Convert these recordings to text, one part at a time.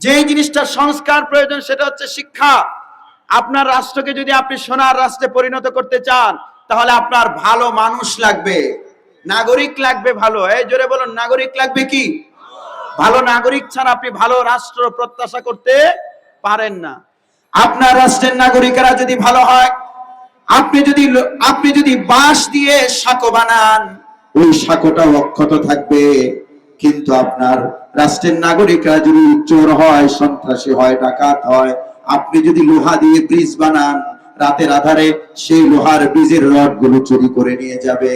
যে জিনিসটার সংস্কার প্রয়োজন সেটা হচ্ছে শিক্ষা। আপনার রাষ্ট্রকে যদি আপনি সোনার রাষ্ট্রে পরিণত করতে চান, তাহলে আপনার ভালো মানুষ লাগবে, নাগরিক লাগবে ভালো। এই জোরে বলুন, নাগরিক লাগবে কি? ভালো নাগরিক ছাড়া আপনি ভালো রাষ্ট্র প্রত্যাশা করতে পারেন না। আপনার রাষ্ট্রের নাগরিকেরা যদি ভালো হয়, আপনি যদি বাঁশ দিয়ে সাঁকো বানান, ওই সাঁকোটাও অক্ষত থাকবে। কিন্তু আপনার রাষ্ট্রের নাগরিকরা যদি চোর হয়, সন্ত্রাসী হয়, ডাকাত হয়, আপনি যদি লোহা দিয়ে ব্রিজ বানান, রাতের আধারে সেই লোহার ব্রিজের রড গুলো চুরি করে নিয়ে যাবে।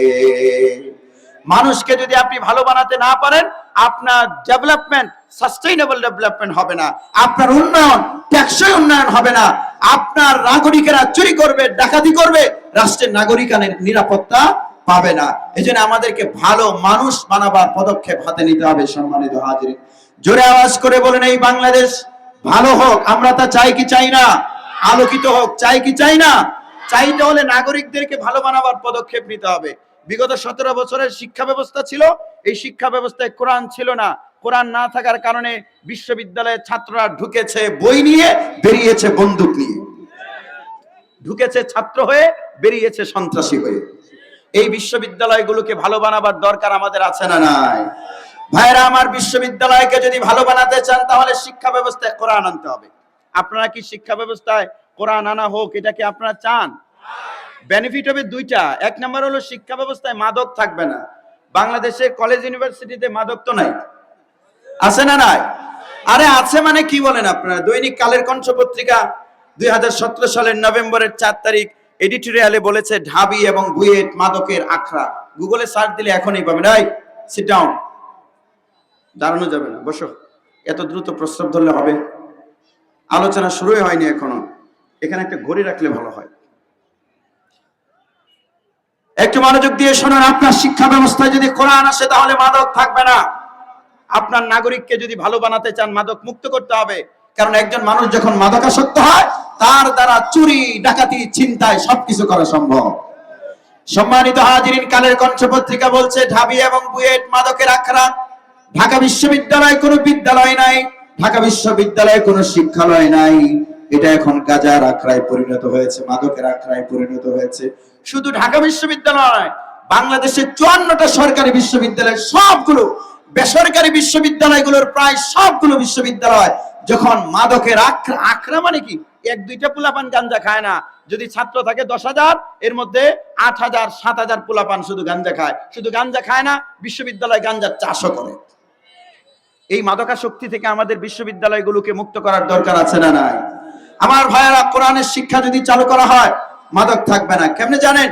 মানুষকে যদি আপনি ভালো বানাতে না পারেন, আপনার ডেভেলপমেন্ট, সাস্টেইনেবল ডেভেলপমেন্ট হবে না, আপনার উন্নয়ন, টেকসই উন্নয়ন হবে না। আপনার নাগরিকেরা চুরি করবে, ডাকাতি করবে, রাষ্ট্রের নাগরিকের নিরাপত্তা পাবে না। এজন্য আমাদেরকে ভালো মানুষ বানাবার পদক্ষেপ হাতে নিতে হবে। সম্মানিত হাজিরিন, জোরে আওয়াজ করে বলেন, এই বাংলাদেশ ভালো হোক। আমরা তা চাই কি চাই না? আলোকিত হোক চাই কি চাই না? চাইতে হলে নাগরিকদেরকে ভালো বানাবার পদক্ষেপ নিতে হবে। বিগত 17 বছরের শিক্ষা ব্যবস্থা ছিল, এই শিক্ষা ব্যবস্থায় কোরআন ছিল না। কোরআন না থাকার কারণে বিশ্ববিদ্যালয়ের ছাত্ররা ঢুকেছে বই নিয়ে, বেরিয়েছে বন্দুক নিয়ে। ঢুকেছে ছাত্র হয়ে, বেরিয়েছে সন্ত্রাসী হয়ে। এই বিশ্ববিদ্যালয়গুলোকে ভালো বানাবার দরকার আমাদের আছে না নাই? ভাইরা আমার, বিশ্ববিদ্যালয়কে যদি ভালো বানাতে চান, তাহলে শিক্ষা ব্যবস্থায় কোরআন আনতে হবে। আপনারা কি শিক্ষা ব্যবস্থায় কোরআন আনা হোক, এটা কি আপনারা চান? বেনিফিট হবে দুইটা। এক নাম্বার হলো শিক্ষা ব্যবস্থায় মাদক থাকবে না। বাংলাদেশের কলেজ ইউনিভার্সিটিতে মাদক তো নাই, আছে না নাই? আরে আছে মানে কি বলেন আপনারা? দৈনিক কালের কণ্ঠ পত্রিকা 2017 সালের নভেম্বরের 4 তারিখ এডিটোরিয়ালে বলেছে, ঢাবি এবং বুয়েট মাদকের আখড়া। গুগলে সার্চ দিলে এখনই পাবেন। এই সিট ডাউন, দাঁড়ানো যাবে না, বসো। এত দ্রুত প্রস্তাব ধরলে হবে? আলোচনা শুরুই হয়নি এখনো। এখানে একটা ঘড়ি রাখলে ভালো হয়। একটু মনোযোগ দিয়ে শোনেন, আপনার শিক্ষা ব্যবস্থায় যদি কোরআন আসে, তাহলে মাদক থাকবে না। আপনার নাগরিককে যদি ভালো বানাতে চান, মাদক মুক্ত করতে হবে। কারণ একজন মানুষ যখন মাদকাসক্ত হয়, তার দ্বারা চুরি, ডাকাতি, ছিনতাই সবকিছু করা সম্ভব। সম্মানিত হাজিরিন, কালের কণ্ঠ পত্রিকা বলছে, ঢাবি এবং বুয়েট মাদকের আখড়া। ঢাকা বিশ্ববিদ্যালয় কোনো বিদ্যালয় নাই, ঢাকা বিশ্ববিদ্যালয়ে কোনো শিক্ষালয় নাই। এটা এখন গাজার আখড়ায় পরিণত হয়েছে, মাদকের আখড়ায় পরিণত হয়েছে। শুধু ঢাকা বিশ্ববিদ্যালয়, বাংলাদেশের 54টা সরকারি বিশ্ববিদ্যালয়, সবগুলো বেসরকারি বিশ্ববিদ্যালয়গুলোর প্রায় সবগুলো বিশ্ববিদ্যালয় যখন মাদকের আখড়া মানে কি, 1-2টা পোলাপান গাঞ্জা খায় না। যদি ছাত্র থাকে 10,000, এর মধ্যে 8,000 7,000 পোলাপান শুধু গাঞ্জা খায়। শুধু গাঞ্জা খায় না, বিশ্ববিদ্যালয় গাঞ্জার চাষও করে। এই মাদকাসক্তি থেকে আমাদের বিশ্ববিদ্যালয়গুলোকে মুক্ত করার দরকার আছে না নাই? আমার ভাইয়েরা, কোরআনের শিক্ষা যদি চালু করা হয়, মাদক থাকবে না। কেমনে জানেন?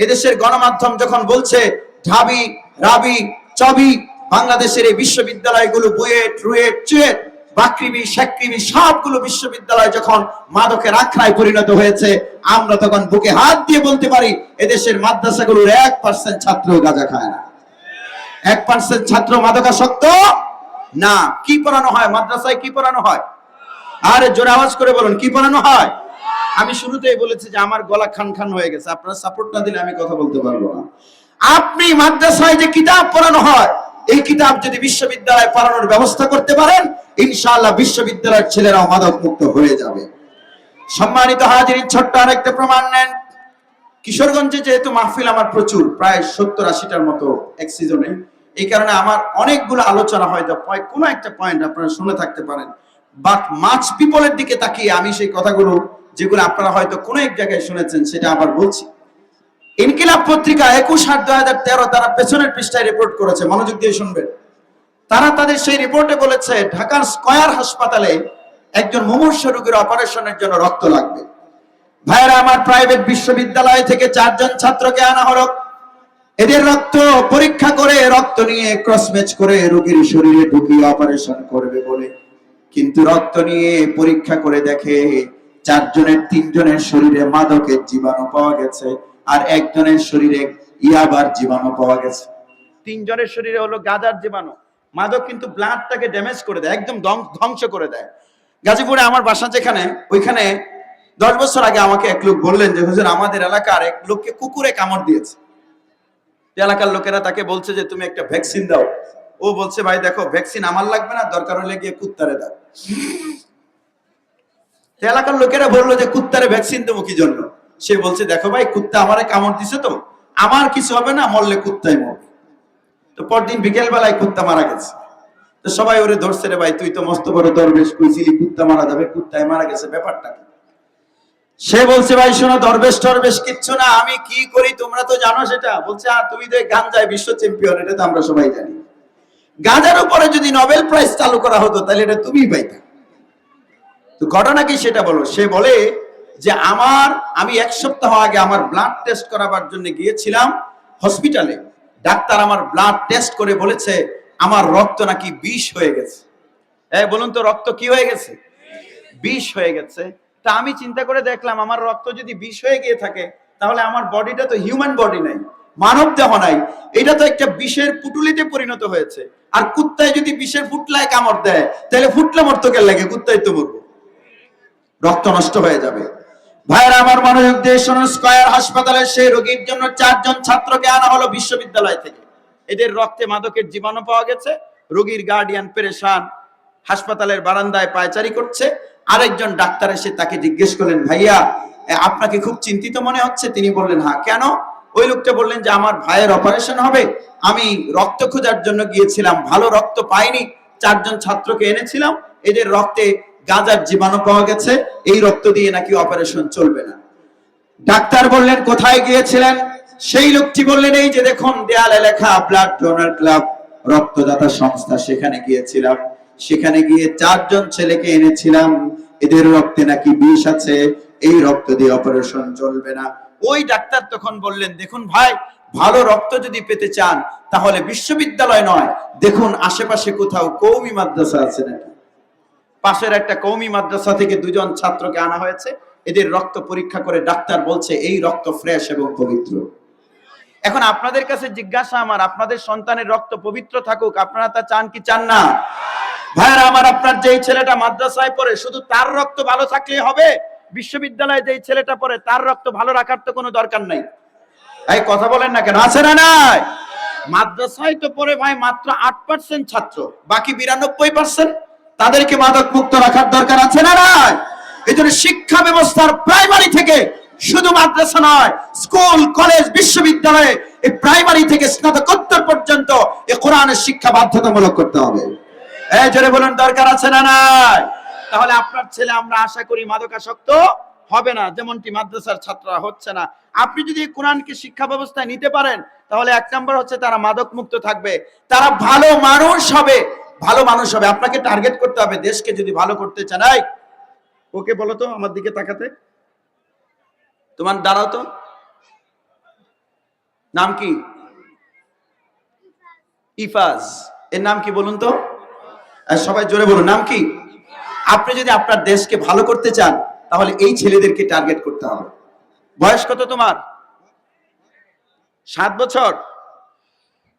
এদেশের গণমাধ্যম যখন বলছে ঢাবি, রাবি, চবি, বাংলাদেশের এই বিশ্ববিদ্যালয়গুলো বুয়েট, রুয়েট, চুয়েট, বাকৃবি, শেকৃবি সবগুলো বিশ্ববিদ্যালয় যখন মাদকের আখড়ায় পরিণত হয়েছে, আমরা তখন বুকে হাত দিয়ে বলতে পারি, এদেশের মাদ্রাসাগুলোর 1% ছাত্র গাঁজা খায় না, 1% ছাত্র মাদকাসক্ত না। কি পড়ানো হয় মাদ্রাসায়? কি পড়ানো হয়? আরে জোরে আওয়াজ করে বলুন, কি পড়ানো হয়? আমি শুরুতেই বলেছি যে আমার গলা খান খান হয়ে গেছে, আপনারা সাপোর্ট না দিলে আমি কথা বলতে পারবো না। আপনি মাদ্রাসায় যে কিতাব পড়ানো হয়, এই কিতাব যদি বিশ্ববিদ্যালয়ে পড়ানোর ব্যবস্থা করতে পারেন, ইনশাআল্লাহ বিশ্ববিদ্যালয়ের ছেলেরাও মাদক মুক্ত হয়ে যাবে। সম্মানিত হাজিরিন, ছোট্ট আরেকটা প্রমাণ নেন। কিশোরগঞ্জে যেহেতু মাহফিল আমার প্রচুর, প্রায় 70-80টার মতো এক সিজনে, এই কারণে আমার অনেকগুলো আলোচনা হয়তো কোনো একটা পয়েন্ট আপনারা শুনে থাকতে পারেন, বাট মাচ পিপলের দিকে তাকিয়ে আমি সেই কথাগুলো যেগুলো আপনারা হয়তো কোনো এক জায়গায় শুনেছেন সেটা আবার বলছি। ইনকিলাব পত্রিকা 21/8/2013 তারা পেছনের পৃষ্ঠায় রিপোর্ট করেছে, মনোযোগ দিয়ে শুনবেন। তারা তাদের সেই রিপোর্টে বলেছে, ঢাকার স্কয়ার হাসপাতালে একজন মুমূর্ষ রোগীর অপারেশনের জন্য রক্ত লাগবে। ভাইরা আমার, প্রাইভেট বিশ্ববিদ্যালয় থেকে 4 জন ছাত্রকে আনা হলো। এদের রক্ত পরীক্ষা করে, রক্ত নিয়ে ক্রস ম্যাচ করে রোগীর শরীরে ঢুকিয়ে অপারেশন করবে বলে, কিন্তু রক্ত নিয়ে পরীক্ষা করে দেখে 4 জনের 3 জনের শরীরে মাদকের জীবাণু পাওয়া গেছে, আর একজনের শরীরে ইয়াবার জীবাণু পাওয়া গেছে। 3 জনের শরীরে হলো গাঁজার জীবাণু। মাদক কিন্তু ব্লাডটাকে ড্যামেজ করে দেয়, একদম ধ্বংস করে দেয়। গাজীপুরে আমার বাসা যেখানে, ওইখানে 10 বছর আগে আমাকে এক লোক বললেন যে, হুজুর, আমাদের এলাকার এক লোককে কুকুরে কামড় দিয়েছে। এলাকার লোকেরা তাকে বলছে যে তুমি একটা ভ্যাকসিন দাও। ও বলছে, ভাই দেখো, ভ্যাকসিন আমার লাগবে না, দরকার হলে গিয়ে কুত্তারে দাও। এলাকার লোকেরা বললো যে কুত্তারে ভ্যাকসিন দেবো কি জন্য? সে বলছে দেখো ভাই, কুত্তা আমারে কামড় দিছে, তো আমার কিছু হবে না, মরলে কুত্তাই মরবে। তো পরদিন বিকেল বেলায় কুত্তা মারা গেছে। তো সবাই ওরে ধরছে, রে ভাই তুই তো মস্ত বড় দরবেশ, কইছিলি কুত্তা মারা যাবে, কুত্তায় মারা গেছে, ব্যাপারটা কি? সে বলছে ভাই শোনো, দরবেশ টরবেশ কিচ্ছু না, আমি কি করি তোমরা তো জানো সেটা। বলছে তুমি তো গাঞ্জায় বিশ্ব চ্যাম্পিয়ন, এটা তো আমরা সবাই জানি। গাঁজার উপরে যদি নোবেল প্রাইজ চালু করা হতো তাহলে এটা তুমিই পাইতা। তো ঘটনা কি সেটা বলো। সে বলে যে আমি 1 সপ্তাহ আগে আমার ব্লাড টেস্ট করাবার জন্য গিয়েছিলাম হসপিটালে। ডাক্তার আমার ব্লাড টেস্ট করে বলেছে আমার রক্ত নাকি বিষ হয়ে গেছে। বলুন তো, রক্ত কি হয়ে গেছে? বিষ হয়ে গেছে। তা আমি চিন্তা করে দেখলাম, আমার রক্ত যদি বিষ হয়ে গিয়ে থাকে তাহলে আমার বডিটা তো হিউম্যান বডি নাই, মানব দেহ নাই, এটা তো একটা বিষের পুটুলিতে পরিণত হয়েছে। আর কুত্তায় যদি বিষের ফুটলায় কামড় দেয় তাহলে ফুটলে মরতো কেন লাগে, কুত্তায় তো মরবো, রক্ত নষ্ট হয়ে যাবে। ভাইরা আমার, মনোযোগ দিয়ে শুনুন। স্কয়ার হাসপাতালে সেই রোগীর জন্য 4 জন ছাত্রকে আনা হলো বিশ্ববিদ্যালয় থেকে। এদের রক্তে মাদকের জীবাণু পাওয়া গেছে। রোগীর গার্ডিয়ান পেরেশান, হাসপাতালের বারান্দায় পায়চারি করছে। আরেকজন ডাক্তার এসে তাকে জিজ্ঞেস করলেন, ভাইয়া আপনাকে খুব চিন্তিত মনে হচ্ছে। তিনি বললেন হ্যাঁ। কেন? ওই লোকটা বললেন যে আমার ভাইয়ের অপারেশন হবে, আমি রক্ত খোঁজার জন্য গিয়েছিলাম, ভালো রক্ত পাইনি, 4 জন ছাত্রকে এনেছিলাম, এদের রক্তে গাঁজার জীবাণু পাওয়া গেছে, এই রক্ত দিয়ে নাকি অপারেশন চলবে না। ডাক্তার বললেন কোথায় গিয়েছিলেন? সেই লোকটি বললেন এই যে দেখুন দেয়ালে লেখা ব্লাড ডোনার ক্লাব, রক্তদাতা সংস্থা, সেখানে গিয়েছিলাম। সেখানে গিয়ে 4 জন ছেলেকে এনেছিলাম, এদের রক্তে নাকি বিষ আছে, এই রক্ত দিয়ে অপারেশন চলবে না। ওই ডাক্তার তখন বললেন দেখুন ভাই, ভালো রক্ত যদি পেতে চান তাহলে বিশ্ববিদ্যালয় নয়, দেখুন আশেপাশে কোথাও কওমি মাদ্রাসা আছে নাকি। পাশের একটা কওমি মাদ্রাসা থেকে 2 জন ছাত্রকে আনা হয়েছে। এদের রক্ত পরীক্ষা করে ডাক্তার বলছে এই রক্ত ফ্রেশ এবং পবিত্র। এখন আপনাদের কাছে জিজ্ঞাসা আমার, আপনাদের সন্তানের রক্ত পবিত্র থাকুক, আপনারা তা চান কি চান না? ভাইরা আমার, আপনার যেই ছেলেটা মাদ্রাসায় পড়ে শুধু তার রক্ত ভালো থাকলেই হবে? বিশ্ববিদ্যালয়ে যেই ছেলেটা পড়ে তার রক্ত ভালো রাখার তো কোনো দরকার নাই। এই কথা বলেন না কেন? আছে না নাই? মাদ্রাসায় তো পড়ে ভাই মাত্র 8% ছাত্র, বাকি 92% তাদেরকে মাদক মুক্ত রাখার দরকার আছে না নাই? এই জন্য শিক্ষা ব্যবস্থার প্রাইমারি থেকে, শুধু মাদ্রাসা নয়, স্কুল কলেজ বিশ্ববিদ্যালয়ে এই প্রাইমারি থেকে স্নাতকোত্তর পর্যন্ত এই কোরআনের শিক্ষা বাধ্যতামূলক করতে হবে। এই জোরে বলুন দরকার আছে না নাই? তাহলে আপনার ছেলে আমরা আশা করি মাদকাসক্ত হবে না, যেমনটি মাদ্রাসার ছাত্ররা হচ্ছে না। আপনি যদি কোরআনকে শিক্ষা ব্যবস্থায় নিতে পারেন তাহলে 1 নম্বর হচ্ছে তারা মাদক মুক্ত থাকবে, তারা ভালো মানুষ হবে। ভালো মানুষ হবে। আপনাকে টার্গেট করতে হবে, দেশকে যদি ভালো করতে চান। ওকে বলো তো, আমার দিকে তাকাতে, তোমার দাঁড়াও তো, নাম কি? ইফাজ। এর নাম কি বলুন তো? সবাই জোরে বলুন, নাম কি? আপনি যদি আপনার দেশকে ভালো করতে চান তাহলে এই ছেলেদেরকে টার্গেট করতে হবে। বয়স কত তোমার? 7 বছর।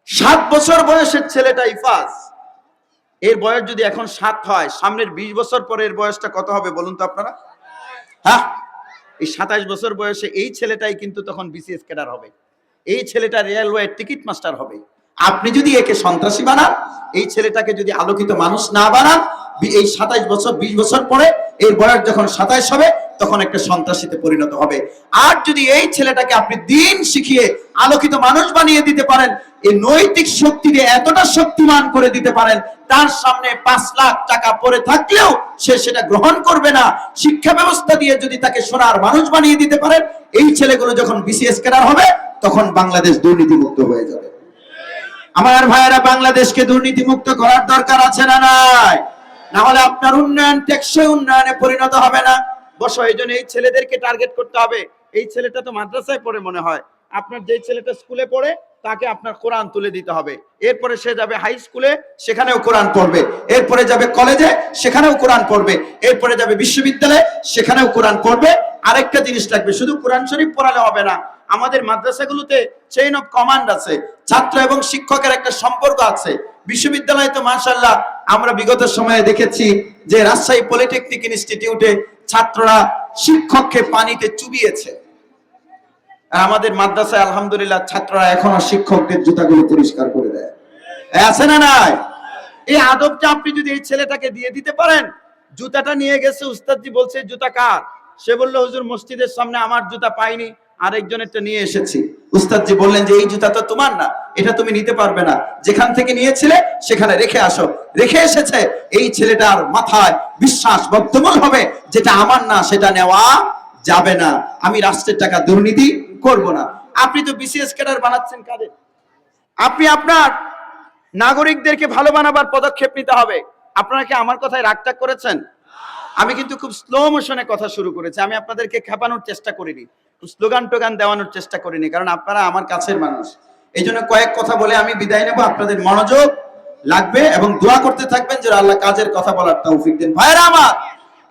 7 বছর বয়সের ছেলেটা ইফাজ, এর বয়স যদি এখন 7 হয়, সামনের 20 বছর পরে এর বয়সটা কত হবে বলুন তো আপনারা? হ্যাঁ, এই 27 বছর বয়সে এই ছেলেটাই কিন্তু তখন বিসিএস ক্যাডার হবে। এই ছেলেটা রেলওয়ে টিকিট মাস্টার হবে। আপনি যদি একে সন্ত্রাসী বানান, এই ছেলেটাকে যদি আলোকিত মানুষ না বানান, এই 27 বছর 20 বছর পরে এর বয়স যখন 27 হবে তখন একটা সন্ত্রাসীতে পরিণত হবে। আর যদি এই ছেলেটাকে আপনি দিন শিখিয়ে আলোকিত মানুষ বানিয়ে দিতে পারেন, এই নৈতিক শক্তি দিয়ে এতটা শক্তিমান করে দিতে পারেন, তার সামনে 5 লাখ টাকা পড়ে থাকলেও সে সেটা গ্রহণ করবে না। শিক্ষা ব্যবস্থা দিয়ে যদি তাকে সোনার মানুষ বানিয়ে দিতে পারেন, এই ছেলেগুলো যখন বিসিএস ক্যাডার হবে তখন বাংলাদেশ দুর্নীতিমুক্ত হয়ে যাবে। আমার ভাইয়েরা, বাংলাদেশকে দুর্নীতি মুক্ত করার দরকার আছে না নাই? না হলে আপনার উন্নয়ন টেকসই উন্নয়নে পরিণত হবে না। বসো, এই জন্য এই ছেলেদেরকে টার্গেট করতে হবে। এই ছেলেটা তো মাদ্রাসায় পড়ে মনে হয়, আপনার যে ছেলেটা স্কুলে পড়ে তাকে আপনার কোরআন তুলে দিতে হবে। এরপরে সে যাবে হাই স্কুলে, সেখানেও কোরআন পড়বে। এরপরে যাবে কলেজে, সেখানেও কোরআন পড়বে। এরপরে যাবে বিশ্ববিদ্যালয়ে, সেখানেও কোরআন পড়বে। আরেকটা জিনিস লাগবে, শুধু কোরআন শরীফ পড়ালে হবে না, আমাদের মাদ্রাসাগুলোতে চেইন অফ কমান্ড আছে, ছাত্র এবং শিক্ষকের একটা সম্পর্ক আছে। বিশ্ববিদ্যালয়ে তো মাশাআল্লাহ আমরা বিগত সময়ে দেখেছি যে রাজশাহী পলিটেকনিক ইনস্টিটিউটে ছাত্ররা শিক্ষককে পানিতে চুবিয়েছে। আর আমাদের মাদ্রাসায় আলহামদুলিল্লাহ ছাত্ররা এখনো শিক্ষকদের জুতাগুলো পরিষ্কার করে দেয়। আছে না নাই? এই আদবটা আপনি যদি এই ছেলেটাকে দিয়ে দিতে পারেন জুতাটা নিয়ে গেছে, উস্তাদজি বলছে জুতা কার? সে বললো হুজুর মসজিদের সামনে আমার জুতা পাইনি, আরেকজনেরটা নিয়ে এসেছি। উস্তাদজি বললেন যে এই জুতা তো তোমার না, এটা তুমি নিতে পারবে না, যেখান থেকে নিয়েছিলে সেখানে রেখে আসো। রেখে এসেছে। এই ছেলেটার মাথায় বিশ্বাস বদ্ধমূল হবে, যেটা আমার না সেটা নেওয়া যাবে না, আমি রাষ্ট্রের টাকা দুর্নীতি করব না। আপনি তো বিসিএস ক্যাডার বানাচ্ছেন কাদের? আপনি আপনার নাগরিকদেরকে ভালো বানাবার পদক্ষেপ নিতে হবে। আপনারা কি আমার কথায় রাগটাগ করেছেন? আমি কিন্তু খুব স্লো মোশনে কথা শুরু করেছি, আমি আপনাদেরকে খেপানোর চেষ্টা করিনি, স্লোগান টোগান দেওয়ানোর চেষ্টা করিনি, কারণ আপনারা আমার কাছের মানুষ। এই জন্য কয়েক কথা বলে আমি বিদায় নেব। আপনাদের মনোযোগ লাগবে এবং দোয়া করতে থাকবেন যে আল্লাহ কাজের কথা বলার তৌফিক দেন। ভাইরা আমার,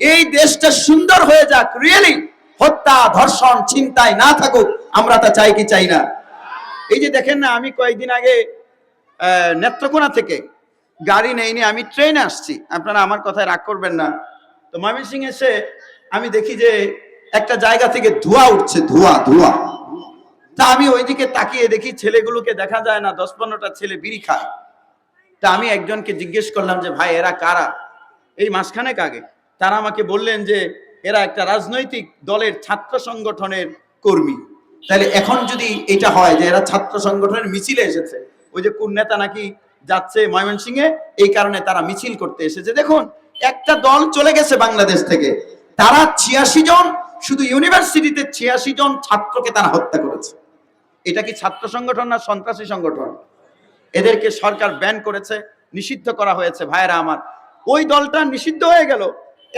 এই দেশটা সুন্দর হয়ে যাক, রিয়েলি হত্যা ধর্ষণ ছিনতাই না থাকুক, আমরা তা চাই কি চাই না? এই যে দেখেন না, আমি কয়েকদিন আগে নেত্রকোনা থেকে গাড়ি নেইনি, আমি ট্রেনে আসছি, আপনারা আমার কথায় রাগ করবেন না। তো ময়মনসিং এসে আমি দেখি যে একটা জায়গা থেকে ধোঁয়া উঠছে, ধোঁয়া ধোঁয়া। তা আমি ওইদিকে তাকিয়ে দেখি ছেলেগুলোকে দেখা যায় না, 10-15টা ছেলে বিড়ি খায়। তা আমি একজনকে জিজ্ঞেস করলাম যে ভাই এরা কারা? এই মাসখানেক আগে তারা আমাকে বললেন যে এরা একটা রাজনৈতিক দলের ছাত্র সংগঠনের কর্মী। তাহলে এখন যদি এটা হয় যে এরা ছাত্র সংগঠনের মিছিলে এসেছে, ওই যে কোন নেতা নাকি যাচ্ছে ময়মনসিংহে, এই কারণে তারা মিছিল করতে এসেছে। দেখুন, একটা দল চলে গেছে বাংলাদেশ থেকে, তারা 86 জন, শুধু ইউনিভার্সিটিতে 86 জন ছাত্রকে তারা হত্যা করেছে। এটা কি ছাত্র সংগঠন না সন্ত্রাসী সংগঠন? এদেরকে সরকার ব্যান করেছে, নিষিদ্ধ করা হয়েছে। ভাইরা আমার, ওই দলটা নিষিদ্ধ হয়ে গেল,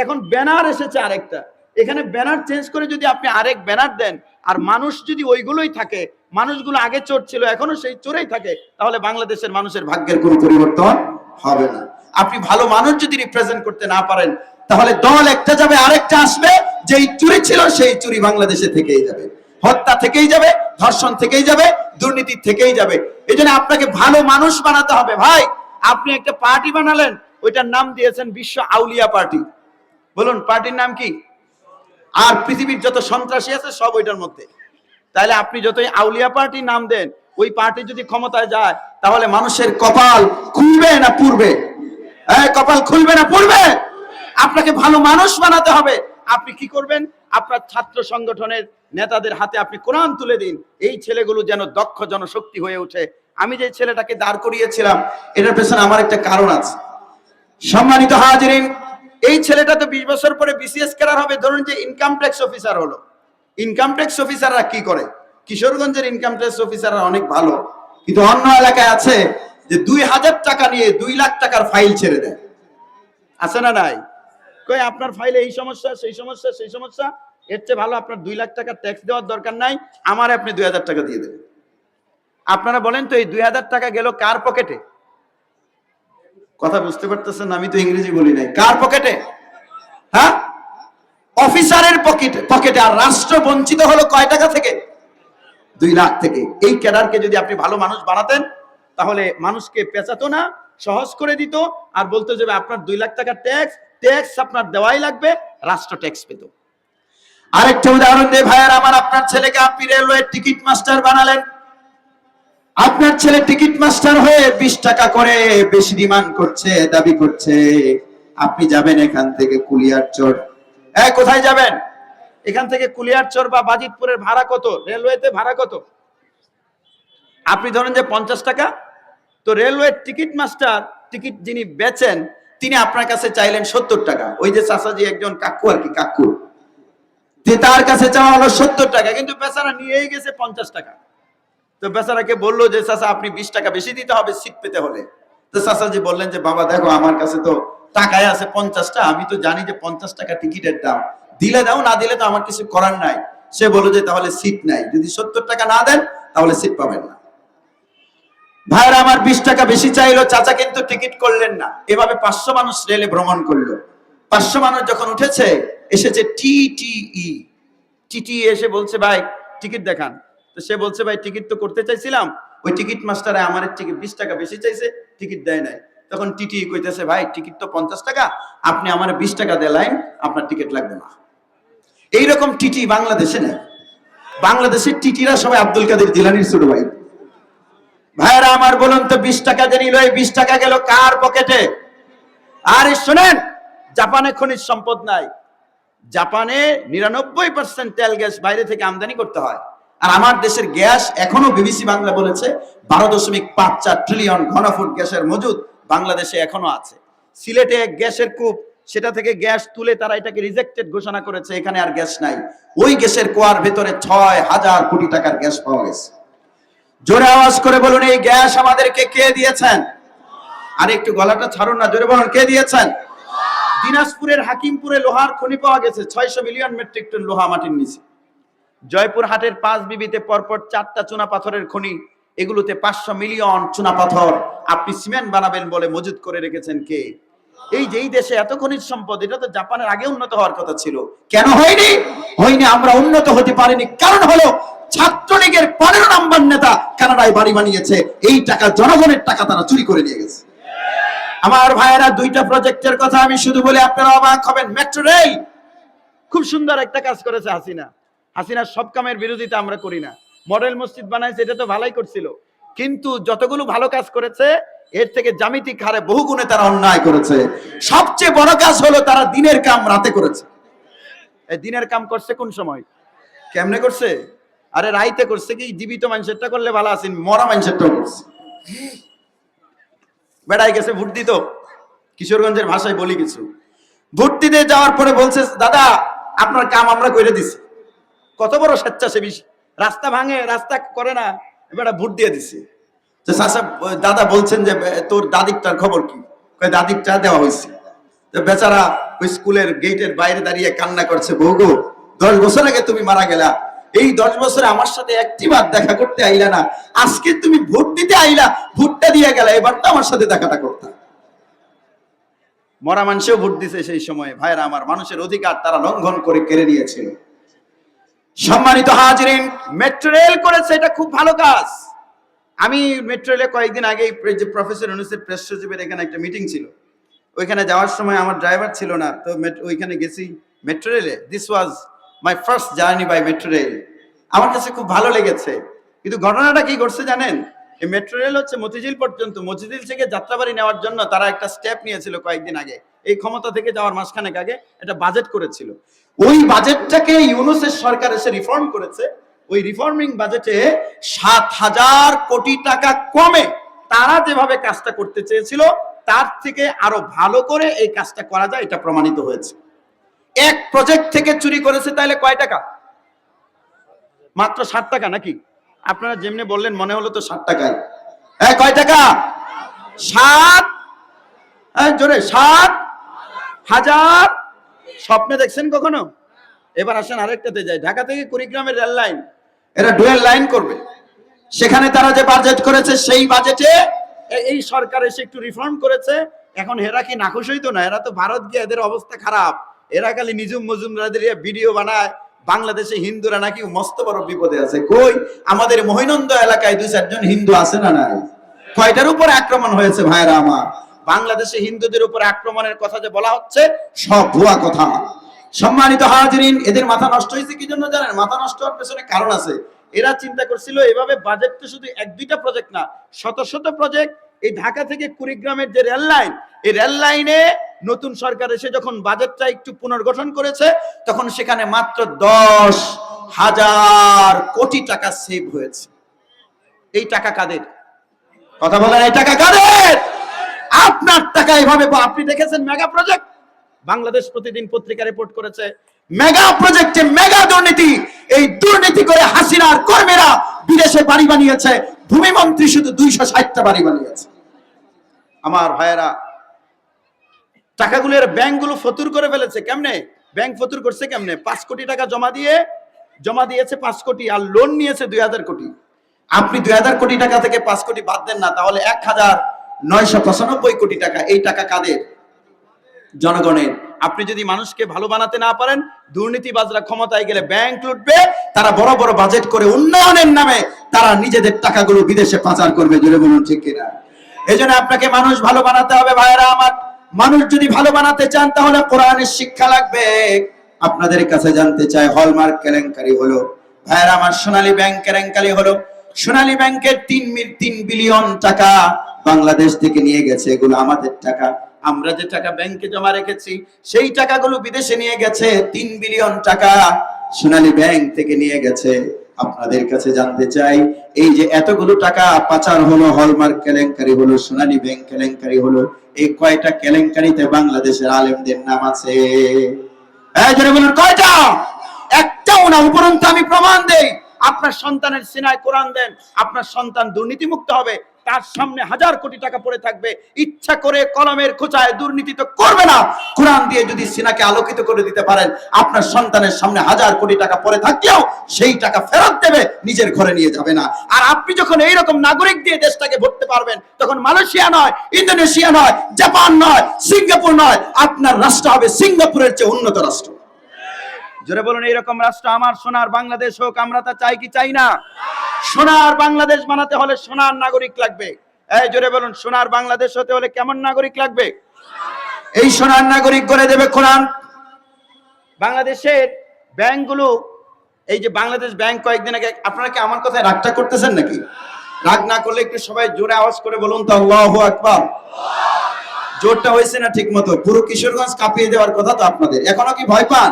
এখন ব্যানার এসেছে আরেকটা। এখানে ব্যানার চেঞ্জ করে যদি আপনি আরেক ব্যানার দেন, আর মানুষ যদি ওইগুলোই থাকে, মানুষগুলো আগে চোর ছিল এখনো সেই চোরেই থাকে, তাহলে বাংলাদেশের মানুষের ভাগ্যের কোনো পরিবর্তন হবে না। আপনি ভালো মানুষ যদি রিপ্রেজেন্ট করতে না পারেন, তাহলে দল একটা যাবে, আরেকটা আসবে, যেই চুরি ছিল সেই চুরি বাংলাদেশে থেকেই যাবে, হত্যা থেকেই যাবে, ধর্ষণ থেকেই যাবে, দুর্নীতি থেকেই যাবে। এই জন্য আপনাকে ভালো মানুষ বানাতে হবে। ভাই, আপনি একটা পার্টি বানালেন, ওইটার নাম দিয়েছেন বিশ্ব আউলিয়া পার্টি। বলুন পার্টির নাম কি? আর পৃথিবীর যত সন্ত্রাসী আছে সব ওইটার মধ্যে। তাহলে আপনি যতই আউলিয়া পার্টি নাম দেন, ওই পার্টি যদি ক্ষমতায় যায়, তাহলে মানুষের কপাল খুলবে না পুড়বে? কপাল খুলবে না পুড়বে? আপনাকে ভালো মানুষ বানাতে হবে। আপনি কি করবেন? আপনার ছাত্র সংগঠনের নেতাদের হাতে আপনি কোরআন তুলে দিন, এই ছেলেগুলো যেন দক্ষ জনশক্তি হয়ে ওঠে। আমি যে ছেলেটাকে দাঁড় করিয়েছিলাম, এটার পেছনে আমার একটা কারণ আছে। সম্মানিত হাজিরিন, এই ছেলেটা তো 20 বছর পরে বিসিএস ক্যাডার হবে। ধরুন যে ইনকাম ট্যাক্স অফিসার হলো। ইনকাম ট্যাক্স অফিসাররা কি করে? কিশোরগঞ্জের ইনকাম ট্যাক্স অফিসাররা অনেক ভালো, কিন্তু অন্য এলাকায় আছে যে 2000 টাকা নিয়ে 2 লাখ টাকার ফাইল ছেড়ে দেয়। আছে না নাই? কই আপনার ফাইলে এই সমস্যা, সেই সমস্যা, সেই সমস্যা, এর চেয়ে ভালো আপনার 2 লাখ টাকা ট্যাক্স দেওয়ার দরকার নাই, আমার আপনি 2000 টাকা দিয়ে দেবেন। আপনারা বলেন তো, এই 2000 টাকা গেল কার পকেটে? কথা বুঝতে পারতেছেন? আমি তো ইংরেজি বলি নাই। কার পকেটে? হ্যাঁ, অফিসারের পকেটে পকেটে। আর রাষ্ট্র বঞ্চিত হলো কয় টাকা থেকে? 2 লাখ থেকে। এই ক্যাডারকে যদি আপনি ভালো মানুষ বানাতেন, তাহলে মানুষকে পেঁচাতো না, সহজ করে দিত, আর বলতো যে আপনার 2 লাখ টাকা ট্যাক্স আপনার দেওয়াই লাগবে, রাষ্ট্র ট্যাক্স পেত। আরেকটা উদাহরণ দেই ভাইয়ার আমার, আপনার ছেলেকে আপনি রেলওয়ে টিকিট মাস্টার বানালেন। আপনার ছেলে টিকিট মাস্টার হয়ে 20 টাকা করে বেশি ডিমান্ড করছে, দাবি করছে। আপনি যাবেন এখান থেকে কুলিয়ারচর। কোথায় যাবেন? এখান থেকে কুলিয়ারচর বা বাজিতপুরের ভাড়া কত? রেলওয়েতে ভাড়া কত? আপনি ধরেন যে 50 টাকা। তো রেলওয়ে টিকিট মাস্টার, টিকিট যিনি বেচেন, তিনি আপনার কাছে চাইলেন 70 টাকা। ওই যে চাচাজি একজন কাকু আর কি, কাকু, তার কাছে চাওয়া হলো 70 টাকা, কিন্তু বেচারা নিয়েই গেছে 50 টাকা। তো বেচারাকে বললো যে চাচা আপনি 20 টাকা বেশি দিতে হবে সিট পেতে হলে। তো চাচাজি বললেন যে বাবা দেখো, আমার কাছে তো টাকায় আছে 50টা, আমি তো জানি যে 50 টাকা টিকিটের দাম, দিলে দাও, না দিলে তো আমার কিছু করার নাই। সে বলল যে তাহলে সিট নাই, যদি 70 টাকা না দেন তাহলে সিট পাবেন না। ভাইরা আমার, 20 টাকা বেশি চাইলো, চাচা কিন্তু টিকিট করলেন না। এভাবে 500 মানুষ রেলে ভ্রমণ করলো। 500 মানুষ যখন উঠেছে, এসেছে টিটি এসে বলছে ভাই টিকিট দেখান। তো সে বলছে ভাই টিকিট তো করতে চাইছিলাম, ওই টিকিট মাস্টারে আমার টিকিট 20 টাকা বেশি চাইছে, টিকিট দেয় নাই। তখন টিটি কইতেছে ভাই টিকিট তো 50 টাকা, আপনি আমার 20 টাকা দিলেন, আপনার টিকিট লাগবে না। এইরকম টিটি বাংলাদেশে নেই। বাংলাদেশের টিটিরা সবাই আব্দুল কাদের জিলানীর ছোট ভাই। ভাইরা আমার, বলুন তো 20 টাকা যে নিল, এই 20 টাকা গেল কার পকেটে? আরে শুনেন, জাপানে খনিজ সম্পদ নাই, জাপানে 99% তেল গ্যাস বাইরে থেকে আমদানি করতে হয়। আর আমার দেশের গ্যাস এখনো বিবিসি বাংলা বলেছে 12.54 ট্রিলিয়ন ঘনফুট গ্যাসের মজুদ বাংলাদেশে এখনো আছে। সিলেটে এক গ্যাসের কূপ, সেটা থেকে গ্যাস তুলে তারা এটাকে রিজেক্টেড ঘোষণা করেছে, এখানে আর গ্যাস নাই। ওই গ্যাসের কুয়ার ভেতরে 6,000 কোটি টাকার গ্যাস পাওয়া গেছে। জোরে আওয়াজ করে বলুন, এই গ্যাস আমাদেরকে কে দিয়েছেন? আর একটু গলাটা ছাড়ুন না, জোরে বলুন, কে দিয়েছেন? দিনাজপুরের হাকিমপুরে লোহার খনি পাওয়া গেছে 600 মিলিয়ন মেট্রিক টন লোহা মাটির নিচে। জয়পুর হাটের 5 বিবিতে পরপর 4টা চুনা পাথরের খনি, এগুলোতে 500 মিলিয়ন চুনা পাথর আপনি সিমেন্ট বানাবেন বলে মজুদ করে রেখেছেন কে? এই যে এই দেশে এত খনিজ সম্পদ, এটা তো জাপানের আগে উন্নত হওয়ার কথা ছিল। কেন হয়নি? আমরা উন্নত হতে পারিনি কারণ হলো ছাত্রলীগের 15 নম্বর নেতা কানাডায় বাড়ি বানিয়েছে, এই টাকা জনগণের টাকা তারা চুরি করে নিয়ে গেছে। আমার ভাইয়েরা, 2টা প্রজেক্টের কথা আমি শুধু বলে আপনারা অবাক হবেন। মেট্রো রেল খুব সুন্দর একটা কাজ করেছে হাসিনার সব কামের বিরোধিতা আমরা করি না। মডেল মসজিদ বানাইছে, এটা তো ভালোই করছিল, কিন্তু যতগুলো ভালো কাজ করেছে এর থেকে জ্যামিতিক হারে বহু গুণে তারা অন্যায় করেছে। সবচেয়ে বড় কাজ হলো তারা দিনের কাম রাতে করেছে। এই দিনের কাম করছে কোন সময়, কেমনে করছে? আরে রাইতে করছে। কি জীবিত মানুষেরটা করলে ভালো আছেন, মরা মানুষেরটাও করছে। বেড়াই গেছে ভোট দিত, কিশোরগঞ্জের ভাষায় বলি কিছু, ভোট দিতে যাওয়ার পরে বলছে, দাদা আপনার কাম আমরা করে দিছি। কত বড় স্বেচ্ছাসেবী, রাস্তা ভাঙে, রাস্তা করে না, এবার ভোট দিয়ে দিছে। দাদা বলছেন যে তোর দাদিকটার খবর কি? দাদিকটা দেওয়া হয়েছে। তো বেচারা ওই স্কুলের গেটের বাইরে দাঁড়িয়ে কান্না করছে, বউ গো 10 বছর আগে তুমি মারা গেলা, এই 10 বছরে আমার সাথে একটিবার দেখা করতে আইলা না, আজকে তুমি ভোট দিতে আইলা, ভোটটা দিয়ে গেলা, এবার তো আমার সাথে দেখাটা করতাম। মরা মানুষেও ভোট দিছে সেই সময়। ভাইরা আমার, মানুষের অধিকার তারা লঙ্ঘন করে কেড়ে নিয়েছিল। সম্মানিত হাজিরিন, মেট্রো রেল করেছে, এটা খুব ভালো কাজ। আমি মেট্রো রেলে কয়েকদিন আগে প্রফেসর ইউনূসের প্রেস সচিবের এখানে একটা মিটিং ছিল, ওইখানে যাওয়ার সময় আমার ড্রাইভার ছিল না, তো ওইখানে গেছি মেট্রো রেলে। This was my first journey by metro rail. আমার কাছে খুব ভালো লেগেছে, কিন্তু ঘটনাটা কি ঘটছে জানেন? এই মেট্রো রেল হচ্ছে মতিঝিল পর্যন্ত, মতিঝিল থেকে যাত্রাবাড়ি নেওয়ার জন্য তারা একটা স্টেপ নিয়েছিল কয়েকদিন আগে, এই ক্ষমতা থেকে যাওয়ার মাসখানেক আগে একটা বাজেট করেছিল। ওই বাজেটটাকে ইউনূসের সরকার এসে রিফর্ম করেছে। ওই রিফর্মিং বাজেটে 7,000 কোটি টাকা কমে তারা যেভাবে কাজটা করতে চেয়েছিল তার থেকে আরো ভালো করে এই কাজটা করা যায়, এটা প্রমাণিত হয়েছে। এক প্রজেক্ট থেকে চুরি করেছে, তাহলে কয় টাকা? মাত্র 60 টাকা নাকি? আপনারা যেমনি বললেন মনে হলো তো 60 টাকায়। কয় টাকা? 7, জোরে 7,000। স্বপ্নে দেখছেন কখনো? এবার আসেন আরেকটাতে যাই। ঢাকা থেকে কুড়িগ্রামের রেল লাইন, এরা ডুয়েল লাইন করবে। সেখানে তারা যে বাজেট করেছে সেই বাজেটে এই সরকার এসে একটু রিফর্ম করেছে। এখন এরা কি নাখুশ হইতো না? এরা তো ভারত গিয়ে এদের অবস্থা খারাপ, এরা খালি নিজুম মজুমদারদের ভিডিও বানায়, বাংলাদেশে হিন্দুরা নাকি মস্ত বড় বিপদে আছে। কই, আমাদের মহিনন্দ এলাকায় 2-4 জন হিন্দু আছে না নাই? কয়টার উপর আক্রমণ হয়েছে ভাইরা আমার? বাংলাদেশে হিন্দুদের উপর আক্রমণের কথা যে বলা হচ্ছে সব ভুয়া কথা। সম্মানিত হাজিরিন, এদের মাথা নষ্ট হয়েছে কি জন্য জানেন? মাথা নষ্ট হওয়ার পেছনে কারণ আছে। এরা চিন্তা করছিল এভাবে বাজেট তো শুধু 1-2টা প্রজেক্ট না, শত শত প্রজেক্ট। এই ঢাকা থেকে কুড়িগ্রামের যে রেল লাইন, এই রেল লাইনে নতুন সরকার এসে যখন বাজেটটা একটু পুনর্গঠন করেছে, তখন সেখানে মাত্র 10,000 কোটি টাকা সেভ হয়েছে। এই টাকা কাদের? কথা বলেন, এই টাকা কাদের? আপনার টাকা। এভাবে আপনি দেখেছেন মেগা প্রজেক্ট, বাংলাদেশ প্রতিদিন পত্রিকা রিপোর্ট করেছে মেগা প্রজেক্টে মেগা দুর্নীতি। এই দুর্নীতি করে হাসিনার কর্মীরা বিদেশে বাড়ি বানিয়েছে, ভূমিমন্ত্রী শুধু 260টা বাড়ি বানিয়েছে। আমার ভাইয়েরা, টাকাগুলোর ব্যাংকগুলো ফতুর করে ফেলেছে। কেমনে ব্যাংক ফতুর করছে? কেমনে? 5 কোটি টাকা জমা দিয়েছে 5 কোটি, আর লোন নিয়েছে 2,000 কোটি। আপনি 2,000 কোটি টাকা থেকে 5 কোটি বাদ দেন না, তাহলে 1,995 কোটি টাকা। এই টাকা কাদের? জনগণের। আপনি যদি মানুষকে ভালো বানাতে না পারেন, দুর্নীতিবাজরা ক্ষমতায় গেলে ব্যাংক লুটবে, তারা বড় বড় বাজেট করে উন্নয়নের নামে তারা নিজেদের টাকাগুলো বিদেশে পাচার করবে। জোরে বলুন ঠিক কিনা? এজন্য আপনাকে মানুষ ভালো বানাতে হবে ভাইরা আমার। মানুষ যদি ভালো বানাতে চান তাহলে কোরআনের শিক্ষা লাগবে। আপনাদের কাছে জানতে চাই, হলমার্ক কেলেঙ্কারি হলো ভাইরা আমার, সোনালী ব্যাংক কেলেঙ্কারি হলো। সোনালী ব্যাংকের 3 বিলিয়ন টাকা বাংলাদেশ থেকে নিয়ে গেছে, এগুলো আমাদের টাকা। আমরা যে টাকা ব্যাংকে জমা রেখেছি সেই টাকাগুলো বিদেশে নিয়ে গেছে, 3 বিলিয়ন টাকা সোনালী ব্যাংক থেকে নিয়ে গেছে। আপনাদের কাছে জানতে চাই, এই যে এতগুলো টাকা পাচার হলো, হলমার্ক কেলেঙ্কারি হলো, সোনালী ব্যাংক কেলেঙ্কারি হলো, এই কয়টা কেলেঙ্কারিতে বাংলাদেশের আলেমদের নাম আছে? বলুন কয়টা? একটাও না। উপরন্তু আমি প্রমাণ দেই, আপনার সন্তানের সিনায় কোরআন দেন, আপনার সন্তান দুর্নীতিমুক্ত হবে, তার সামনে 1000 কোটি টাকা পড়ে থাকবে, ইচ্ছা করে কলমের খোঁচায় দুর্নীতি তো করবে না। কোরআন দিয়ে যদি সিনাকে আলোকিত করে দিতে পারেন, আপনার সন্তানের সামনে 1000 কোটি টাকা পড়ে থাকলেও সেই টাকা ফেরত দেবে, নিজের ঘরে নিয়ে যাবে না। আর আপনি যখন এইরকম নাগরিক দিয়ে দেশটাকে ভরতে পারবেন, তখন মালয়েশিয়া নয়, ইন্দোনেশিয়া নয়, জাপান নয়, সিঙ্গাপুর নয়, আপনার রাষ্ট্র হবে সিঙ্গাপুরের চেয়ে উন্নত রাষ্ট্র। জোরে বলুন, এইরকম রাষ্ট্র আমার সোনার বাংলাদেশ হোক। আমরা তা চাই কি চাই না? সোনার বাংলাদেশ বানাতে হলে সোনার নাগরিক লাগবে। জোরে বলুন, সোনার বাংলাদেশ হতে হলে কেমন নাগরিক লাগবে? এই সোনার নাগরিক করে দেবে কোরআন। বাংলাদেশের ব্যাংকগুলো, এই যে বাংলাদেশ ব্যাংক কয়েকদিন আগে, আপনারা কি আমার কথায় রাগটা করতেছেন নাকি? রাগ না করলে একটু সবাই জোরে আওয়াজ করে বলুন তো, আল্লাহু আকবার। জোরটা হয়েছে না ঠিক মতো? পুরো কিশোরগঞ্জ কাঁপিয়ে দেওয়ার কথা তো আপনাদের। এখনো কি ভয় পান?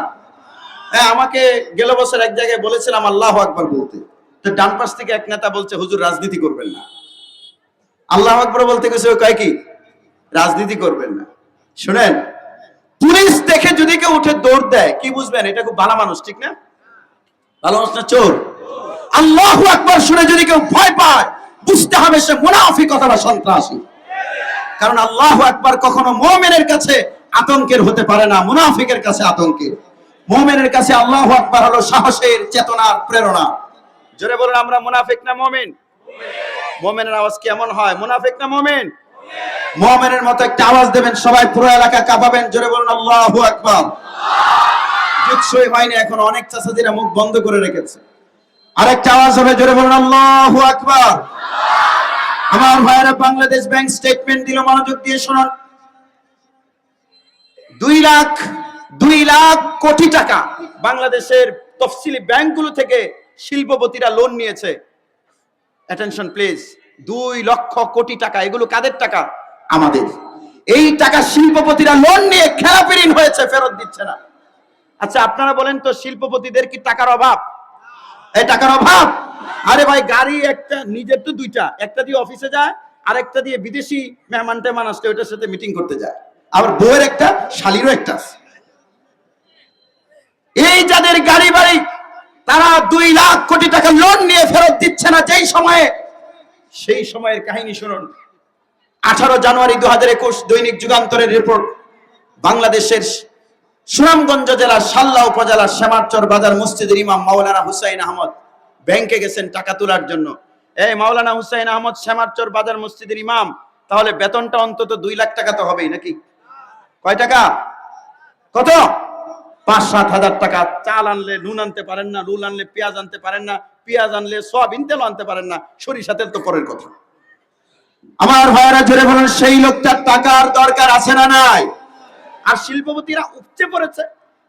আমাকে গেল বছর এক জায়গায় বলেছিলাম আল্লাহু আকবার বলতে, তো ডান পাশ থেকে এক নেতা বলছে, হুজুর রাজনীতি করবেন না। আল্লাহু আকবার বলতে গেছে, ও কয় কি রাজনীতি করবেন না। শুনেন, পুলিশ দেখে যদি কেউ উঠে দৌড় দেয়, কি বুঝবেন এটা খুব ভালো মানুষ, ঠিক না? ভালো মানুষ না চোর? আল্লাহু আকবার শুনে যদি কেউ ভয় পায়, বুঝতে হবে সে মুনাফিক অথবা সন্ত্রাসী। কারণ আল্লাহু আকবার কখনো মুমিনের কাছে আতঙ্কের হতে পারে না, মুনাফিকের কাছে আতঙ্কের। মুমিনের কাছে আল্লাহু আকবার হলো সাহসের, চেতনার, প্রেরণা। জোরে বলুন, আমরা মুনাফিক না মুমিন? মুমিনের আওয়াজ কেমন হয়? মুনাফিক না মুমিন? মুমিনের মতো একটা আওয়াজ দেবেন, সবাই পুরো এলাকা কাঁপাবেন। জোরে বলুন আল্লাহু আকবার। যুগসই হয়নি এখন, অনেক চাচাদিরা মুখ বন্ধ করে রেখেছে। আরেকটা আওয়াজ হবে, জোরে বলুন আল্লাহু আকবার। আমার ভাইয়েরা, বাংলাদেশ ব্যাংক স্টেটমেন্ট দিল, মনোযোগ দিয়ে শুনুন। 2 লাখ কোটি টাকা বাংলাদেশের তফসিলি ব্যাংকগুলো থেকে শিল্পপতিরা লোন নিয়েছে। অ্যাটেনশন প্লিজ, 2 লক্ষ কোটি টাকা। এগুলো কাদের টাকা? আমাদের। এই টাকা শিল্পপতিরা লোন নিয়ে খেলাপিরিন হয়েছে, ফেরত দিচ্ছে না। আচ্ছা আপনারা বলেন তো, শিল্পপতিদের কি টাকার অভাব? এই টাকার অভাব? আরে ভাই, গাড়ি একটা, নিজের তো 2টা, একটা দিয়ে অফিসে যায়, আর একটা দিয়ে বিদেশি মেহমান টেমান আসলে ওইটার সাথে মিটিং করতে যায়। আবার বউয়ের একটা, শালিরও একটা। এই যাদের গাড়ি বাড়ি, তারা 2 লাখ কোটি টাকা লোন নিয়ে ফেরত দিচ্ছে না যেই সময়ে। সেই সময়ের কাহিনী শুনুন। 18 জানুয়ারি 2021 দৈনিক যুগান্তরের রিপোর্ট। বাংলাদেশের সুনামগঞ্জ জেলার সাল্লা উপজেলার শ্যামারচর বাজার মসজিদের ইমাম মাওলানা হুসাইন আহমদ ব্যাংকে গেছেন টাকা তোলার জন্য। এই মাওলানা হুসাইন আহমদ শ্যামারচর বাজার মসজিদের ইমাম, তাহলে বেতনটা অন্তত 2 লাখ টাকা তো হবেই নাকি? কয় টাকা? কত? 5-7 হাজার টাকা। চাল আনলে নুন আনতে পারেন না, নুন আনলে পেঁয়াজ আনতে পারেন না, পেঁয়াজ আনলে সয়াবিন তেল আনতে পারেন না, সরিষা তেল তো পরের কথা। আমার ভাইয়েরা জোরে বলেন, সেই লোকটার টাকার দরকার আছে না নাই? আর শিল্পপতিরা উপচে পড়েছে।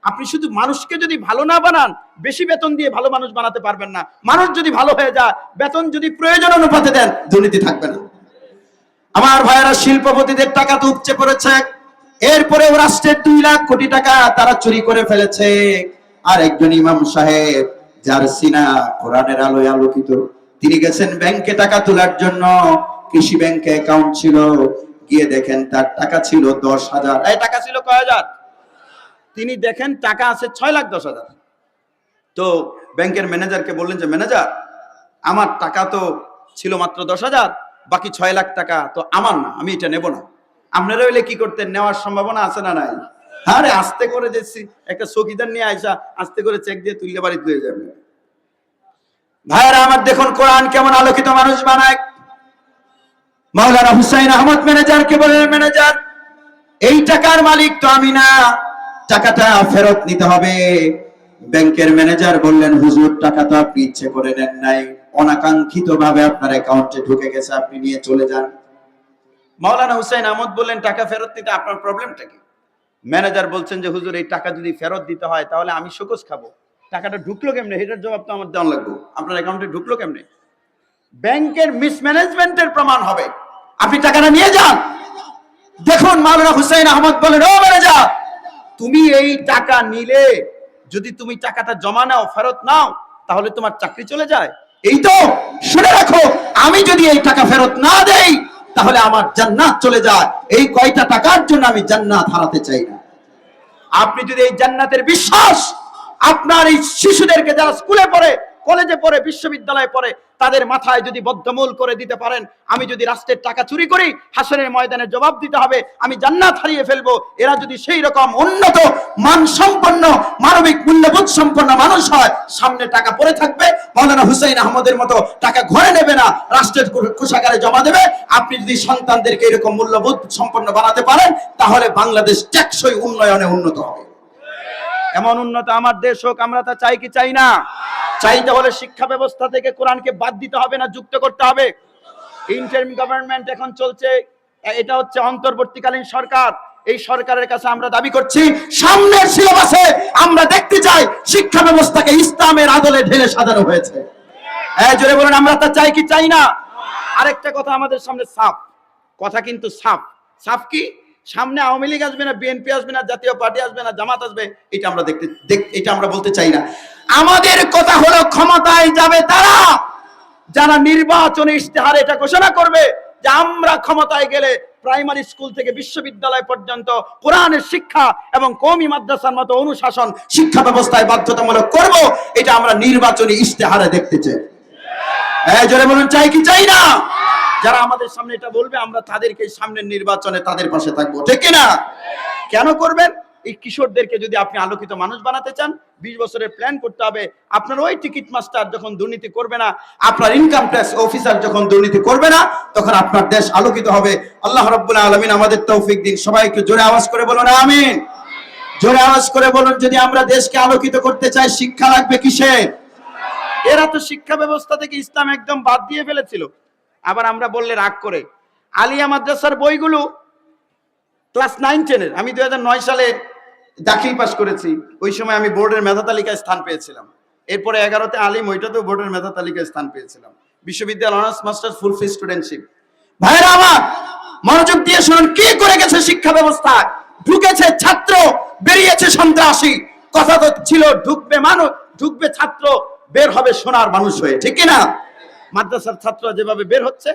আপনি শুধু মানুষকে যদি ভালো না বানান, বেশি বেতন দিয়ে ভালো মানুষ বানাতে পারবেন না। মানুষ যদি ভালো হয়ে যায়, বেতন যদি প্রয়োজন অনুপাতে দেন, দুর্নীতি থাকবে না। আমার ভাইয়েরা, শিল্পপতিদের টাকা তো উপচে পড়েছে। এরপরেও রাষ্ট্রের 2 লাখ কোটি টাকা তারা চুরি করে ফেলেছে। আর একজন ইমাম সাহেব, যার সিনা কোরআনের আলোয় আলোকিত, তিনি গেছেন ব্যাংকে টাকা তোলার জন্য। কৃষি ব্যাংকে অ্যাকাউন্ট ছিল, গিয়ে দেখেন তার টাকা ছিল 10,000। এই টাকা ছিল কয় হাজার? তিনি দেখেন টাকা আছে 6,10,000। তো ব্যাংকের ম্যানেজারকে বললেন যে, ম্যানেজার, আমার টাকা তো ছিল মাত্র 10,000, বাকি 6 লাখ টাকা তো আমার না, আমি এটা নেব না। আপনারা হইলে কি করতেন? নেওয়ার সম্ভাবনা আছে না নাই? আরে আস্তে করে দেখছি একটা চৌকিদার নিয়ে আইসা আস্তে করে চেক দিয়ে তুললে বাড়ি তুলে যাবে। ভাইরা আমার, দেখুন কোরআন কেমন আলোকিত মানুষ বানায়। মাওলানা হুসাইন আহমদ ম্যানেজারকে বললেন, ম্যানেজার, এই টাকার মালিক তো আমি না, টাকাটা ফেরত নিতে হবে। ব্যাংকের ম্যানেজার বললেন, হুজুর, টাকা তো আপনি ইচ্ছে করে নেন নাই, অনাকাঙ্ক্ষিত ভাবে আপনার অ্যাকাউন্টে ঢুকে গেছে, আপনি নিয়ে চলে যান। মাওলানা হুসাইন আহমদ বললেন, টাকা ফেরত নিতে আপনার প্রবলেমটা কি? ম্যানেজার বলছেন যে, হুজুর, এই টাকা যদি ফেরত দিতে হয় তাহলে আমি শোকজ খাবো। টাকাটা ঢুকলো কেমনে, এটার জবাব তো আমার দেওয়া লাগবে। আপনার অ্যাকাউন্টে ঢুকলো কেমনে? ব্যাংকের মিসম্যানেজমেন্টের প্রমাণ হবে। আপনি টাকাটা নিয়ে যান, দেখুন মাওলানা হুসাইন আহমদ বলেন, ও ম্যানেজার, তুমি এই টাকা নিলে যদি তুমি টাকাটা জমা নাও, ফেরত নাও, তাহলে তোমার চাকরি চলে যায়। এই তো, শুনে রাখো, আমি যদি এই টাকা ফেরত না দেই তাহলে আমার জান্নাত চলে যায়। এই কয়টা টাকার জন্য আমি জান্নাত হারাতে চাই না। আপনি যদি এই জান্নাতের বিশ্বাস আপনার এই শিশুদেরকে, যারা স্কুলে পড়ে, কলেজে পড়ে, বিশ্ববিদ্যালয়ে পড়ে, তাদের মাথায় যদি বদ্ধমূল করে দিতে পারেন, আমি যদি রাষ্ট্রের টাকা চুরি করি, হাসরের ময়দানে জবাব দিতে হবে, আমি জান্নাত হারিয়ে ফেলবো। এরা যদি সেই রকম উন্নত মানসম্পন্ন মানবিক মূল্যবোধ সম্পন্ন মানুষ হয়, সামনে টাকা পড়ে থাকবে, মাওলানা হুসাইন আহমদের মতো টাকা ঘরে নেবে না, রাষ্ট্রের কোষাগারে জমা দেবে। আপনি যদি সন্তানদেরকে এরকম মূল্যবোধ সম্পন্ন বানাতে পারেন, তাহলে বাংলাদেশ টেকসই উন্নয়নে উন্নত হবে। এমন উন্নত আমার দেশ হোক, আমরা তা চাই কি চাই না? চাইতে হলে শিক্ষা ব্যবস্থা থেকে কোরআনকে বাদ দিতে হবে না যুক্ত করতে হবে? ইন্টারিম গভর্নমেন্ট এখন চলছে, এটা হচ্ছে অন্তর্বর্তীকালীন সরকার। এই সরকারের কাছে আমরা দাবি করছি, সামনের সিলেবাসে আমরা দেখতে চাই শিক্ষা ব্যবস্থাকে ইসলামের আদলে ঢেলে সাজানো হয়েছে। জোরে বলুন, আমরা তা চাই কি চাই না? আরেকটা কথা আমাদের সামনে সাফ, কথা কিন্তু সাফ। সাফ কি? সামনে আওয়ামী লীগ আসবে না, বিএনপি আসবে না, জাতীয় পার্টি আসবে না, জামাত আসবে, এটা আমরা এটা আমরা বলতে চাই না। আমাদের কথা হলো, ক্ষমতায় যাবে তারা যারা নির্বাচনে ইশতেহারে এটা ঘোষণা করবে যে আমরা ক্ষমতায় গেলে প্রাইমারি স্কুল থেকে বিশ্ববিদ্যালয় পর্যন্ত কোরআনের শিক্ষা এবং কওমি মাদ্রাসার মতো অনুশাসন শিক্ষা ব্যবস্থায় বাধ্যতামূলক করব। এটা আমরা নির্বাচনী ইশতেহারে দেখতে চাই। জোরে বলুন, চাই কি চাই না? যারা আমাদের সামনে এটা বলবে, আমরা তাদেরকে সামনের নির্বাচনে তাদের পাশে থাকবো, ঠিক না? কেন করবেন? এই কিশোরদেরকে যদি আপনি আলোকিত মানুষ বানাতে চান, 20 বছরের প্ল্যান করতে হবে। আপনার ওই টিকিট মাস্টার যখন দুর্নীতি করবে না, আপনার ইনকাম ট্যাক্স অফিসার যখন দুর্নীতি করবে না, তখন আপনার দেশ আলোকিত হবে। আল্লাহ রাব্বুল আলামিন আমাদের তৌফিক দিন। সবাই একটু জোরে আওয়াজ করে বলুন আমিন। জোরে আওয়াজ করে বলুন, যদি আমরা দেশকে আলোকিত করতে চাই, শিক্ষা লাগবে কিসে? এরা তো শিক্ষা ব্যবস্থা থেকে ইসলাম একদম বাদ দিয়ে ফেলেছিল। আবার আমরা বললে রাগ করে, আলিয়া মাদ্রাসার বইগুলো ক্লাস 9-10 আমি 2009 সালে দাখিল পাস করেছি। ওই সময় আমি বোর্ডের মেধা তালিকায় স্থান পেয়েছিলাম। এরপরে 11তে আলিম, ওইটাতেও বোর্ডের মেধা তালিকায় স্থান পেয়েছিলাম। বিশ্ববিদ্যালয় অনার্স মাস্টার্স ফুল ফি স্টুডেন্টশিপ। ভাইরা আমার, মনোযোগ দিয়ে শুনুন, কি করে গেছে শিক্ষা ব্যবস্থায়। ঢুকেছে ছাত্র, বেরিয়েছে সন্ত্রাসী। কথা তো ছিল ঢুকবে মানুষ, ঢুকবে ছাত্র, বের হবে সোনার মানুষ হয়ে, ঠিক না? মাদ্রাসার ছাত্ররা যেভাবে বের হচ্ছে,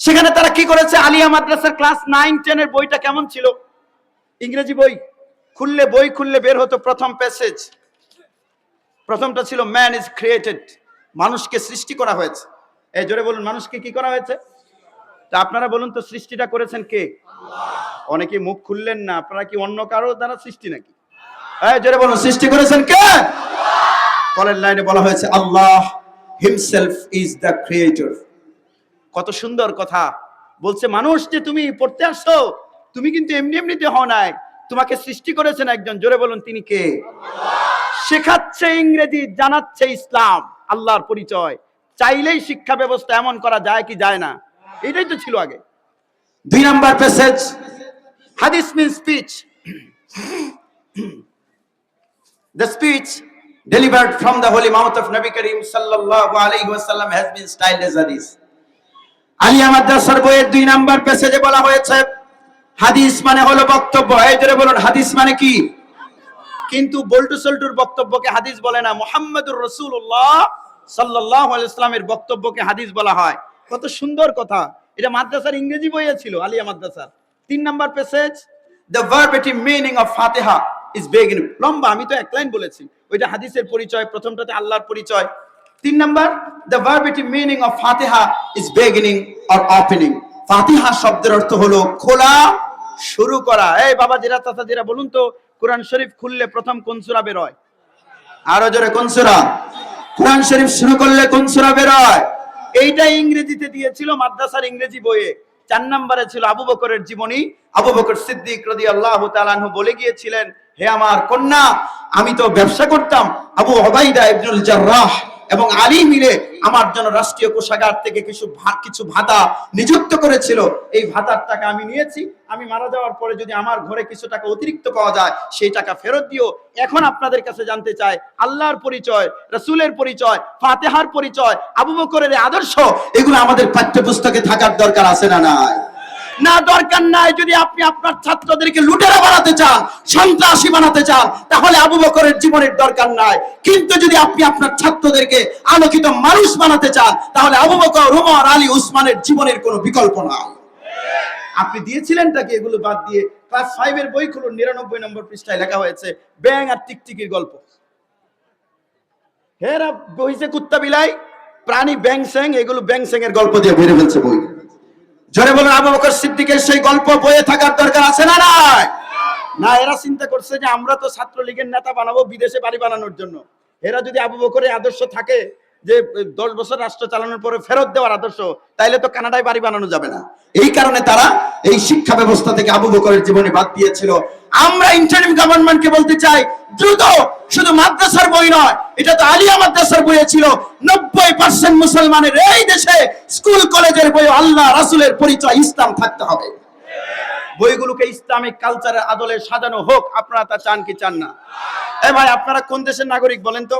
সেখানে তারা কি করেছে? আলিয়া মাদ্রাসার ক্লাস 9-10 এর বইটা কেমন ছিল? ইংরেজি বই খুললে বের হতো প্রথম প্যাসেজ। প্রথমটা ছিল ম্যান ইজ ক্রিয়েটেড, মানুষকে সৃষ্টি করা হয়েছে। এই জোরে বলুন, মানুষকে কি করা হয়েছে? তা আপনারা বলুন তো, সৃষ্টিটা করেছেন কে? আল্লাহ। অনেকে মুখ খুললেন না, আপনারা কি অন্য কারো দ্বারা সৃষ্টি নাকি? এই জোরে বলুন, সৃষ্টি করেছেন কে? আল্লাহ। পরের লাইনে বলা হয়েছে আল্লাহ হিমসেলফ ইজ দ্য ক্রিয়েটর। কত সুন্দর কথা বলছে। মানুষ যে তুমি পড়তে আসছো, তুমি কিন্তু এমনি এমনিতে হও নাই, তোমাকে সৃষ্টি করেছেন একজন। জোরে বলুন, তিনি কে? শেখাচ্ছে ইংরেজি, জানাচ্ছে ইসলাম, আল্লাহর পরিচয়। চাইলেই শিক্ষা ব্যবস্থা এমন করা যায় কি যায় না? এটাই তো ছিল আগে। 2 নাম্বার প্যাসেজ, হাদিস means speech. The speech delivered from the holy mouth of Nabi Karim sallallahu alaihi wasallam has been styled as hadith. Alia মাদ্রাসার বইয়ের 2 নাম্বার প্যাসেজে বলা হয়েছে, হাদিস মানে হলো বক্তব্য। এই জোরে বলুন, হাদিস মানে কি? কিন্তু বল্টু সল্টুর বক্তব্যকে হাদিস বলে না, মুহাম্মদুর রাসূলুল্লাহ সাল্লাল্লাহু আলাইহি ওয়াসাল্লামের বক্তব্যকে হাদিস বলা হয়। কত সুন্দর কথা। এটা মাদ্রাসার ইংরেজি বইয়ে ছিল, আলিয়া মাদ্রাসার। 3 number passage, the verbatim meaning of Fatiha is beginning. লম্বা, আমি তো এক লাইন বলেছি। ওইটা হাদিসের পরিচয়, প্রথমটাতে আল্লাহর পরিচয়। 3 number, the verbatim meaning of Fatiha is beginning or opening. ফাতিহা শব্দের অর্থ হলো খোলা, শুরু করা। এই বাবা জিরা, চাচা জিরা, বলুন তো, কোরআন শরীফ খুললে প্রথম কোন সূরা বের হয়? আরো জোরে, কোন সূরা? কোরআন শরীফ শুরু করলে কোন সূরা বের হয়? এইটা ইংরেজিতে দিয়েছিল মাদ্রাসার ইংরেজি বইয়ে। 4 নম্বরে ছিল আবু বকরের জীবনী। আবু বকর সিদ্দিক রাদিয়াল্লাহু তাআলা আনহু বলে গিয়েছিলেন, হে আমার কন্যা, আমি তো ব্যবসা করতাম। আবু উবাইদা ইবনুল জাররাহ এবং আলী মিলে আমার জন্য রাষ্ট্রীয় কোষাগার থেকে কিছু ভাতা নিযুক্ত করেছিল। এই ভাতার টাকা আমি নিয়েছি। আমি মারা যাওয়ার পরে যদি আমার ঘরে কিছু টাকা অতিরিক্ত পাওয়া যায়, সেই টাকা ফেরত দিও। এখন আপনাদের কাছে জানতে চাই, আল্লাহর পরিচয়, রাসূলের পরিচয়, ফাতিহার পরিচয়, আবু বকরের আদর্শ, এগুলো আমাদের পাঠ্যপুস্তকে থাকার দরকার আছে না নাই? না, দরকার নাই। যদি আপনি আপনার ছাত্রদেরকে লুটেরা বানাতে চান, সন্ত্রাসী বানাতে চান, তাহলে আবু বকরের জীবনের দরকার নাই। কিন্তু যদি আপনি আপনার ছাত্রদেরকে আলোকিত মানুষ বানাতে চান, তাহলে আবু বকর, ওমর, আলী, উসমানের জীবনের কোনো বিকল্প নাই। আপনি দিয়েছিলেনটা কি? এগুলো বাদ দিয়ে ক্লাস 5 এর বই খুলুন, 99 নম্বর পৃষ্ঠায় লেখা হয়েছে ব্যাং আর টিকটিকির গল্প। হেরা বইছে কুত্তা বিলাই, প্রাণী, ব্যাং স্যাং, এগুলো ব্যাং স্যাং এর গল্প দিয়ে ভরে ফেলছে বই। জোরে বলুন, আবু বকর সিদ্দিকের সেই গল্প বইয়ে থাকার দরকার আছে না নাই? না, এরা চিন্তা করছে যে আমরা তো ছাত্রলীগের নেতা বানাবো বিদেশে বাড়ি বানানোর জন্য। এরা যদি আবু বকরের আদর্শ থাকে যে 10 বছর রাষ্ট্র চালানোর পরে ফেরত দেওয়ার আদর্শ, তাইলে তো কানাডায় বাড়ি বানানো যাবে না। এই কারণে তারা এই শিক্ষা ব্যবস্থা থেকে আবু বকরের জীবনে বাদ দিয়েছিল। আমরা ইন্টারিম গভর্নমেন্টকে বলতে চাই, দ্রুত, শুধু মাদ্রাসার বই নয়, এটা তো আলিয়া মাদ্রাসার বইয়ে ছিল, 90% মুসলমানের এই দেশে স্কুল কলেজের বই আল্লাহ রাসূলের পরিচয় ইসলাম থাকতে হবে। বইগুলোকে ইসলামিক কালচারের আদলে সাজানো হোক। আপনারা তা চান কি চান না? এ ভাই, আপনারা কোন দেশের নাগরিক বলেন তো?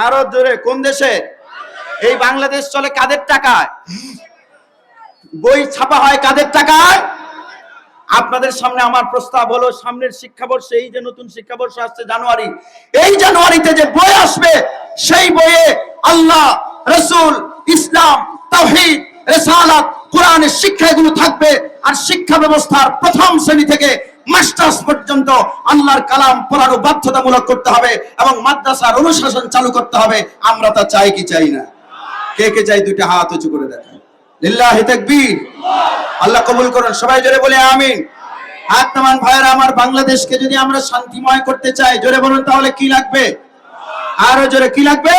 আরো জোরে, কোন দেশে? এই বাংলাদেশ চলে কাদের টাকায়? বই ছাপা হয় কাদের টাকায়? আপনাদের সামনে আমার প্রস্তাব হলো, সামনের শিক্ষাবর্ষে, এই যে নতুন শিক্ষাবর্ষ আসছে জানুয়ারি, এই জানুয়ারিতে যে বই আসবে, সেই বইয়ে আল্লাহ, রাসূল, ইসলাম, তাওহীদ, রিসালাত, কোরআনের শিক্ষা এগুলো থাকবে। আর শিক্ষা ব্যবস্থার প্রথম শ্রেণী থেকে মাস্টার্স পর্যন্ত আল্লাহর কালাম পড়ানো বাধ্যতামূলক করতে হবে এবং মাদ্রাসার অনুশাসন চালু করতে হবে। আমরা তা চাই কি চাই না? কে কে চাই? দুইটা হাত উঁচু করে দেখান। লিল্লাহি তাকবীর। আল্লাহ কবুল করুন। সবাই জোরে বলে আমিন। হাত নামান ভাইরা আমার। বাংলাদেশকে যদি আমরা শান্তিময় করতে চাই, জোরে বলুন, তাহলে কি লাগবে? আরো জোরে, কি লাগবে?